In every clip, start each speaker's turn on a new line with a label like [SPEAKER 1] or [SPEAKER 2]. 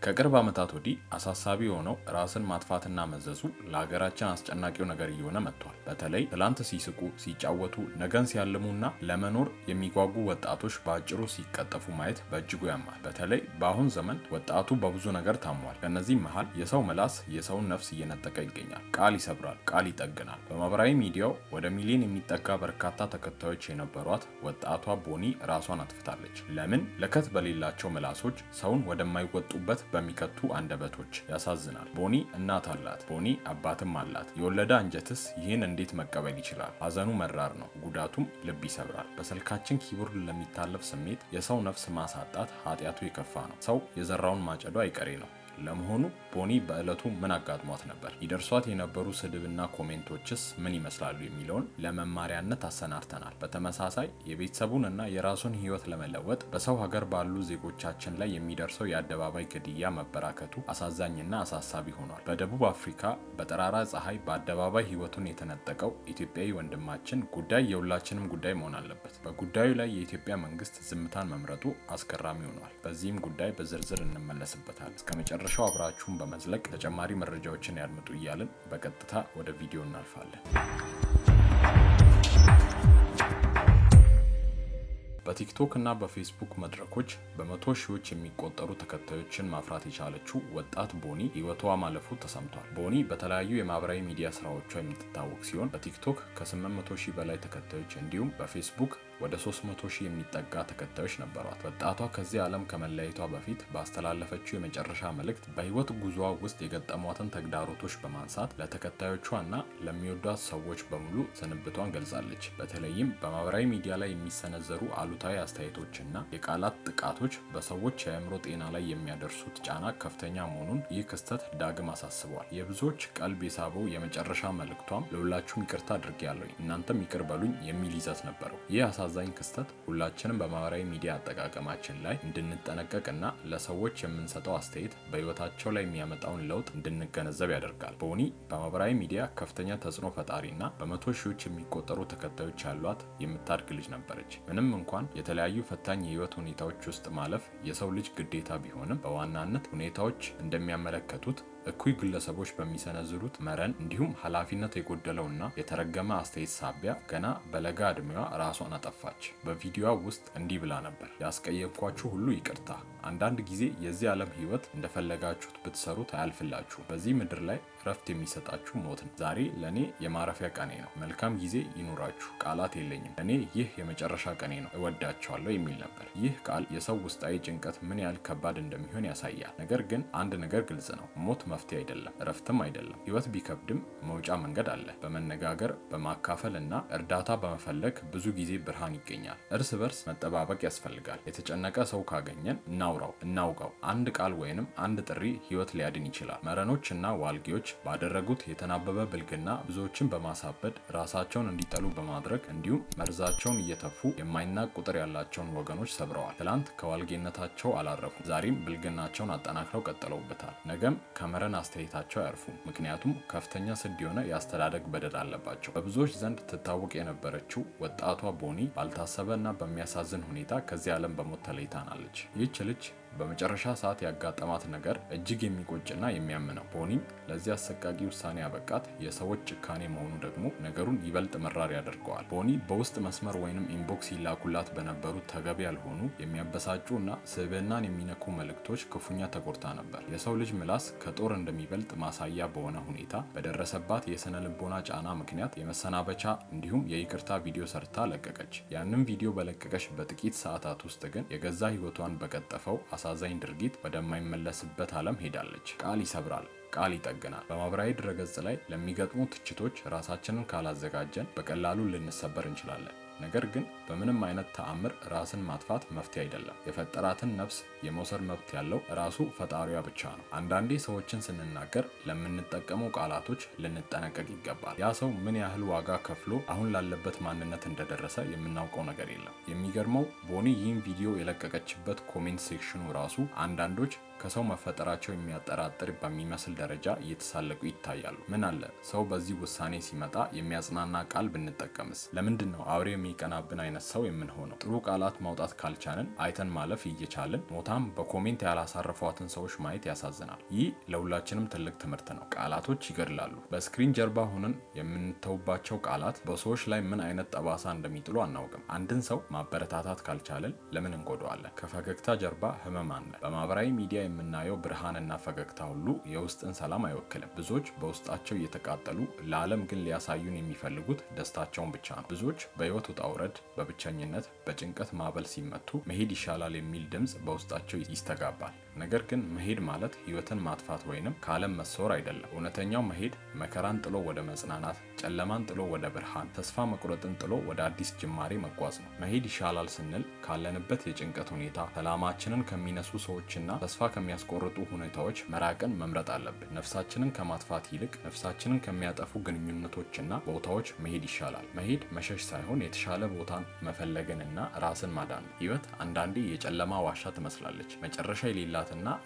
[SPEAKER 1] ከቅርብ ዓመታት ወዲህ አሳሳቢ ሆነው ራስን ማጥፋትና መዘዙ ለሀገራችን አስጨናቂው ነገር እየሆነ መጥቷል። በተለይ ትላንት ሲስቁ፣ ሲጫወቱ፣ ነገን ሲያልሙና ለመኖር የሚጓጉ ወጣቶች በአጭሩ ሲቀጠፉ ማየት በእጅጉ ያማል። በተለይ በአሁን ዘመን ወጣቱ በብዙ ነገር ታሟል። ከነዚህ መሃል የሰው ምላስ የሰውን ነፍስ እየነጠቀ ይገኛል። ቃል ይሰብራል፣ ቃል ይጠግናል። በማህበራዊ ሚዲያው ወደ ሚሊዮን የሚጠጋ በርካታ ተከታዮች የነበሯት ወጣቷ ቦኒ ራሷን አጥፍታለች። ለምን? ለከት በሌላቸው ምላሶች ሰውን ወደማይወጡበት በሚከቱ አንደበቶች። ያሳዝናል። ቦኒ እናት አላት። ቦኒ አባትም አላት። የወለደ አንጀትስ ይህን እንዴት መቀበል ይችላል? ሐዘኑ መራር ነው፣ ጉዳቱም ልብ ይሰብራል። በስልካችን ኪቦርድ ለሚታለፍ ስሜት የሰው ነፍስ ማሳጣት ኃጢአቱ የከፋ ነው። ሰው የዘራውን ማጨዱ አይቀሬ ነው። ለመሆኑ ቦኒ በዕለቱ ምን አጋጥሟት ነበር? ይደርሷት የነበሩ ስድብና ኮሜንቶችስ ምን ይመስላሉ የሚለውን ለመማሪያነት አሰናድተናል። በተመሳሳይ የቤተሰቡንና የራሱን ሕይወት ለመለወጥ በሰው ሀገር ባሉ ዜጎቻችን ላይ የሚደርሰው የአደባባይ ግድያ መበራከቱ አሳዛኝና አሳሳቢ ሆኗል። በደቡብ አፍሪካ በጠራራ ፀሐይ በአደባባይ ሕይወቱን የተነጠቀው ኢትዮጵያዊ ወንድማችን ጉዳይ የሁላችንም ጉዳይ መሆን አለበት። በጉዳዩ ላይ የኢትዮጵያ መንግስት ዝምታን መምረጡ አስገራሚ ሆኗል። በዚህም ጉዳይ በዝርዝር እንመለስበታል። እስከ መጨረሻው አብራችሁን በመዝለቅ ተጨማሪ መረጃዎችን ያድምጡ እያልን በቀጥታ ወደ ቪዲዮ እናልፋለን። በቲክቶክ እና በፌስቡክ መድረኮች በመቶ ሺዎች የሚቆጠሩ ተከታዮችን ማፍራት የቻለችው ወጣት ቦኒ ሕይወቷ ማለፉ ተሰምቷል። ቦኒ በተለያዩ የማህበራዊ ሚዲያ ስራዎቿ የምትታወቅ ሲሆን በቲክቶክ ከ800 ሺህ በላይ ተከታዮች እንዲሁም በፌስቡክ ወደ 300 ሺህ የሚጠጋ ተከታዮች ነበሯት። ወጣቷ ከዚህ ዓለም ከመለየቷ በፊት ባስተላለፈችው የመጨረሻ መልእክት በህይወት ጉዞዋ ውስጥ የገጠሟትን ተግዳሮቶች በማንሳት ለተከታዮቿ እና ለሚወዷት ሰዎች በሙሉ ስንብቷን ገልጻለች። በተለይም በማህበራዊ ሚዲያ ላይ የሚሰነዘሩ አሉታዊ አስተያየቶችና የቃላት ጥቃቶች በሰዎች የአእምሮ ጤና ላይ የሚያደርሱት ጫና ከፍተኛ መሆኑን ይህ ክስተት ዳግም አሳስቧል። የብዙዎች ቀልብ የሳበው የመጨረሻ መልእክቷም ለሁላችሁም ይቅርታ አድርጌያለሁ፣ እናንተም ይቅር በሉኝ የሚል ይዘት ነበረው። ይህ አሳዛኝ ክስተት ሁላችንም በማህበራዊ ሚዲያ አጠቃቀማችን ላይ እንድንጠነቀቅና ለሰዎች የምንሰጠው አስተያየት በህይወታቸው ላይ የሚያመጣውን ለውጥ እንድንገነዘብ ያደርጋል። ቦኒ በማህበራዊ ሚዲያ ከፍተኛ ተጽዕኖ ፈጣሪና በመቶ ሺዎች የሚቆጠሩ ተከታዮች ያሏት የምታድግ ልጅ ነበረች። ምንም እንኳን የተለያዩ ፈታኝ የህይወት ሁኔታዎች ውስጥ ማለፍ የሰው ልጅ ግዴታ ቢሆንም በዋናነት ሁኔታዎች እንደሚያመለክቱት እኩይ ግለሰቦች በሚሰነዝሩት መረን እንዲሁም ኃላፊነት የጎደለውና የተረገመ አስተያየት ሳቢያ ገና በለጋ እድሜዋ ራሷን አጠፋች። በቪዲዮዋ ውስጥ እንዲህ ብላ ነበር። ያስቀየምኳችሁ ሁሉ ይቅርታ። አንዳንድ ጊዜ የዚህ ዓለም ህይወት እንደፈለጋችሁት ብትሰሩት አያልፍላችሁ። በዚህ ምድር ላይ ረፍት የሚሰጣችሁ ሞት ነው። ዛሬ ለኔ የማረፊያ ቀኔ ነው። መልካም ጊዜ ይኑራችሁ። ቃላት የለኝም። እኔ ይህ የመጨረሻ ቀኔ ነው። እወዳቸዋለሁ የሚል ነበር። ይህ ቃል የሰው ውስጣዊ ጭንቀት ምን ያህል ከባድ እንደሚሆን ያሳያል። ነገር ግን አንድ ነገር ግልጽ ነው። ሞት መፍትሄ አይደለም፣ እረፍትም አይደለም። ህይወት ቢከብድም መውጫ መንገድ አለ። በመነጋገር በማካፈል እና እርዳታ በመፈለግ ብዙ ጊዜ ብርሃን ይገኛል። እርስ በርስ መጠባበቅ ያስፈልጋል። የተጨነቀ ሰው ካገኘን እናውጋው። አንድ ቃል ወይንም አንድ ጥሪ ህይወት ሊያድን ይችላል። መረኖች እና ዋልጌዎች ባደረጉት የተናበበ ብልግና ብዙዎችን በማሳበድ ራሳቸውን እንዲጠሉ በማድረግ እንዲሁም መርዛቸውን እየተፉ የማይናቅ ቁጥር ያላቸውን ወገኖች ሰብረዋል። ትላንት ከዋልጌነታቸው አላረፉም። ዛሬም ብልግናቸውን አጠናክረው ቀጥለውበታል። ነገም ከመረን አስተያየታቸው አያርፉም። ምክንያቱም ከፍተኛ ስድ የሆነ የአስተዳደግ በደል አለባቸው። በብዙዎች ዘንድ ትታወቅ የነበረችው ወጣቷ ቦኒ ባልታሰበ እና በሚያሳዝን ሁኔታ ከዚህ ዓለም በሞት ተለይታናለች። ይህች ልጅ በመጨረሻ ሰዓት ያጋጠማት ነገር እጅግ የሚቆጭና የሚያምነው። ቦኒ ለዚህ አሰቃቂ ውሳኔ ያበቃት የሰዎች ጭካኔ መሆኑ ደግሞ ነገሩን ይበልጥ መራር ያደርገዋል። ቦኒ በውስጥ መስመር ወይንም ኢንቦክስ ይላኩላት በነበሩ ተገቢ ያልሆኑ የሚያበሳጩ እና ስብዕናን የሚነኩ መልእክቶች ክፉኛ ተጎድታ ነበር። የሰው ልጅ ምላስ ከጦር እንደሚበልጥ ማሳያ በሆነ ሁኔታ በደረሰባት የስነ ልቦና ጫና ምክንያት የመሰናበቻ እንዲሁም የይቅርታ ቪዲዮ ሰርታ ለቀቀች። ያንን ቪዲዮ በለቀቀች በጥቂት ሰዓታት ውስጥ ግን የገዛ ህይወቷን በቀጠፈው አሳዛኝ ድርጊት ወደማይመለስበት ዓለም ሄዳለች። ቃል ይሰብራል፣ ቃል ይጠግናል። በማህበራዊ ድረገጽ ላይ ለሚገጥሙ ትችቶች ራሳችንን ካላዘጋጀን በቀላሉ ልንሰበር እንችላለን። ነገር ግን በምንም አይነት ተአምር ራስን ማጥፋት መፍትሄ አይደለም። የፈጠራትን ነፍስ የመውሰድ መብት ያለው ራሱ ፈጣሪዋ ብቻ ነው። አንዳንዴ ሰዎችን ስንናገር ለምንጠቀመው ቃላቶች ልንጠነቀቅ ይገባል። ያ ሰው ምን ያህል ዋጋ ከፍሎ አሁን ላለበት ማንነት እንደደረሰ የምናውቀው ነገር የለም። የሚገርመው ቦኒ ይህን ቪዲዮ የለቀቀችበት ኮሜንት ሴክሽኑ ራሱ አንዳንዶች ከሰው መፈጠራቸው የሚያጠራጥር በሚመስል ደረጃ እየተሳለቁ ይታያሉ። ምን አለ ሰው በዚህ ውሳኔ ሲመጣ የሚያጽናና ቃል ብንጠቀምስ? ለምንድን ነው አውሬ የሚቀናብን አይነት ሰው የምንሆነው? ጥሩ ቃላት ማውጣት ካልቻልን አይተን ማለፍ እየቻልን ሞታም በኮሜንት ያላሳረፏትን ሰዎች ማየት ያሳዝናል። ይህ ለሁላችንም ትልቅ ትምህርት ነው። ቃላቶች ይገድላሉ። በስክሪን ጀርባ ሆነን የምንተውባቸው ቃላት በሰዎች ላይ ምን አይነት ጠባሳ እንደሚጥሉ አናውቅም። አንድን ሰው ማበረታታት ካልቻልን ለምን እንጎዳዋለን? ከፈገግታ ጀርባ ህመም አለ። በማህበራዊ ሚዲያ የምናየው ብርሃንና ፈገግታ ሁሉ የውስጥን ሰላም አይወክልም። ብዙዎች በውስጣቸው እየተቃጠሉ ለዓለም ግን ሊያሳዩን የሚፈልጉት ደስታቸውን ብቻ ነው። ብዙዎች በህይወት ውጣ ውረድ፣ በብቸኝነት፣ በጭንቀት ማዕበል ሲመቱ መሄድ ይሻላል የሚል ድምፅ በውስጣቸው ይስተጋባል። ነገር ግን መሄድ ማለት ህይወትን ማጥፋት ወይንም ከዓለም መሰወር አይደለም። እውነተኛው መሄድ መከራን ጥሎ ወደ መጽናናት፣ ጨለማን ጥሎ ወደ ብርሃን፣ ተስፋ መቁረጥን ጥሎ ወደ አዲስ ጅማሬ መጓዝ ነው። መሄድ ይሻላል ስንል ካለንበት የጭንቀት ሁኔታ፣ ሰላማችንን ከሚነሱ ሰዎችና ተስፋ ከሚያስቆርጡ ሁኔታዎች መራቅን መምረጥ አለብን። ነፍሳችንን ከማጥፋት ይልቅ ነፍሳችንን ከሚያጠፉ ግንኙነቶችና ቦታዎች መሄድ ይሻላል። መሄድ መሸሽ ሳይሆን የተሻለ ቦታን መፈለግንና ራስን ማዳን ነው። ህይወት አንዳንዴ የጨለማ ዋሻ ትመስላለች፣ መጨረሻ የሌላትና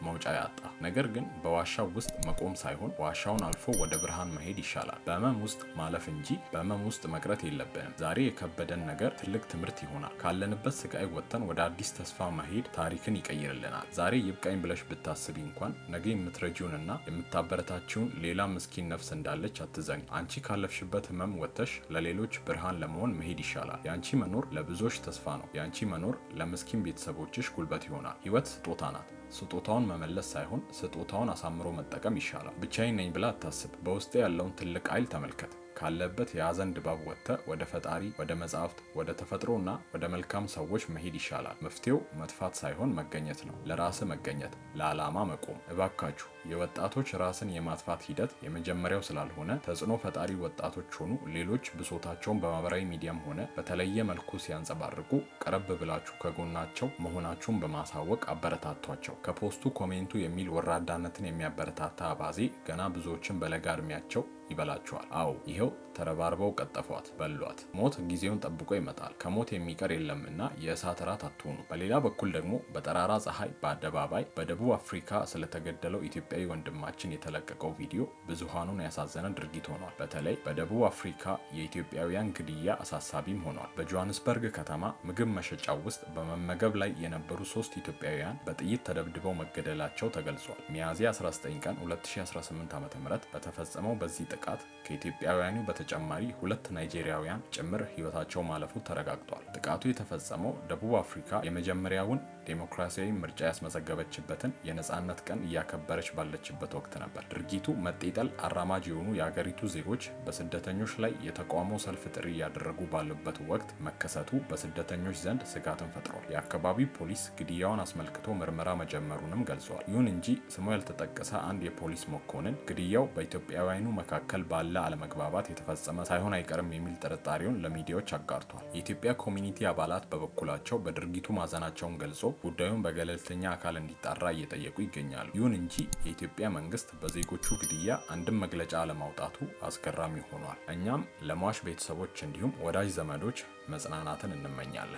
[SPEAKER 1] መውጫ ያጣ። ነገር ግን በዋሻው ውስጥ መቆም ሳይሆን ዋሻውን አልፎ ወደ ብርሃን መሄድ ይሻላል። በህመም ውስጥ ማለፍ እንጂ በህመም ውስጥ መቅረት የለብንም። ዛሬ የከበደን ነገር ትልቅ ትምህርት ይሆናል። ካለንበት ስቃይ ወጥተን ወደ አዲስ ተስፋ መሄድ ታሪክን ይቀይርልናል። ዛሬ ይብቃኝ ብለሽ ብታስቢ እንኳን ነገ የምትረጂውንና የምታበረታችውን ሌላ ምስኪን ነፍስ እንዳለች አትዘኝ። አንቺ ካለፍሽበት ህመም ወጥተሽ ለሌሎች ብርሃን ለመሆን መሄድ ይሻላል። የአንቺ መኖር ለብዙዎች ተስፋ ነው። የአንቺ መኖር ለምስኪን ቤተሰቦችሽ ጉልበት ይሆናል። ህይወት ስጦታ ናት። ስጦታውን መመለስ ሳይሆን ስጦታውን አሳምሮ መጠቀም ይሻላል። ብቻዬን ነኝ ብላ አታስብ። በውስጥ ያለውን ትልቅ ኃይል ተመልከት። ካለበት የሐዘን ድባብ ወጥተህ ወደ ፈጣሪ፣ ወደ መጻሕፍት፣ ወደ ተፈጥሮና ወደ መልካም ሰዎች መሄድ ይሻላል። መፍትሄው መጥፋት ሳይሆን መገኘት ነው። ለራስ መገኘት፣ ለዓላማ መቆም። እባካችሁ የወጣቶች ራስን የማጥፋት ሂደት የመጀመሪያው ስላልሆነ ተጽዕኖ ፈጣሪ ወጣቶች ሆኑ ሌሎች ብሶታቸውን በማህበራዊ ሚዲያም ሆነ በተለየ መልኩ ሲያንጸባርቁ ቀረብ ብላችሁ ከጎናቸው መሆናችሁን በማሳወቅ አበረታቷቸው። ከፖስቱ ኮሜንቱ የሚል ወራዳነትን የሚያበረታታ አባዜ ገና ብዙዎችን በለጋ እድሜያቸው ይበላቸዋል። አዎ ይሄው ተረባርበው ቀጠፏት፣ በሏት። ሞት ጊዜውን ጠብቆ ይመጣል። ከሞት የሚቀር የለምና የእሳት እራት አትሆኑ። በሌላ በኩል ደግሞ በጠራራ ፀሐይ በአደባባይ በደቡብ አፍሪካ ስለተገደለው ኢትዮጵያዊ ወንድማችን የተለቀቀው ቪዲዮ ብዙሃኑን ያሳዘነ ድርጊት ሆኗል። በተለይ በደቡብ አፍሪካ የኢትዮጵያውያን ግድያ አሳሳቢም ሆኗል። በጆሃንስበርግ ከተማ ምግብ መሸጫው ውስጥ በመመገብ ላይ የነበሩ 3 ኢትዮጵያውያን በጥይት ተደብድበው መገደላቸው ተገልጿል። ሚያዝያ 19 ቀን 2018 ዓ.ም በተፈጸመው በዚህ ጥቃት ከኢትዮጵያውያኑ በተጨማሪ 2 ናይጄሪያውያን ጭምር ህይወታቸው ማለፉ ተረጋግጧል። ጥቃቱ የተፈጸመው ደቡብ አፍሪካ የመጀመሪያውን ዴሞክራሲያዊ ምርጫ ያስመዘገበችበትን የነጻነት ቀን እያከበረች ባለችበት ወቅት ነበር። ድርጊቱ መጤጠል አራማጅ የሆኑ የሀገሪቱ ዜጎች በስደተኞች ላይ የተቃውሞ ሰልፍ ጥሪ እያደረጉ ባሉበት ወቅት መከሰቱ በስደተኞች ዘንድ ስጋትን ፈጥሯል። የአካባቢው ፖሊስ ግድያውን አስመልክቶ ምርመራ መጀመሩንም ገልጿል። ይሁን እንጂ ስሙ ያልተጠቀሰ አንድ የፖሊስ መኮንን ግድያው በኢትዮጵያውያኑ መካከል ባለ አለመግባባት የተፈጸመ ሳይሆን አይቀርም የሚል ጥርጣሬውን ለሚዲያዎች አጋርቷል። የኢትዮጵያ ኮሚኒቲ አባላት በበኩላቸው በድርጊቱ ማዘናቸውን ገልጾ ጉዳዩን በገለልተኛ አካል እንዲጣራ እየጠየቁ ይገኛሉ። ይሁን እንጂ የኢትዮጵያ መንግስት በዜጎቹ ግድያ አንድም መግለጫ አለማውጣቱ አስገራሚ ሆኗል። እኛም ለሟች ቤተሰቦች እንዲሁም ወዳጅ ዘመዶች መጽናናትን እንመኛለን።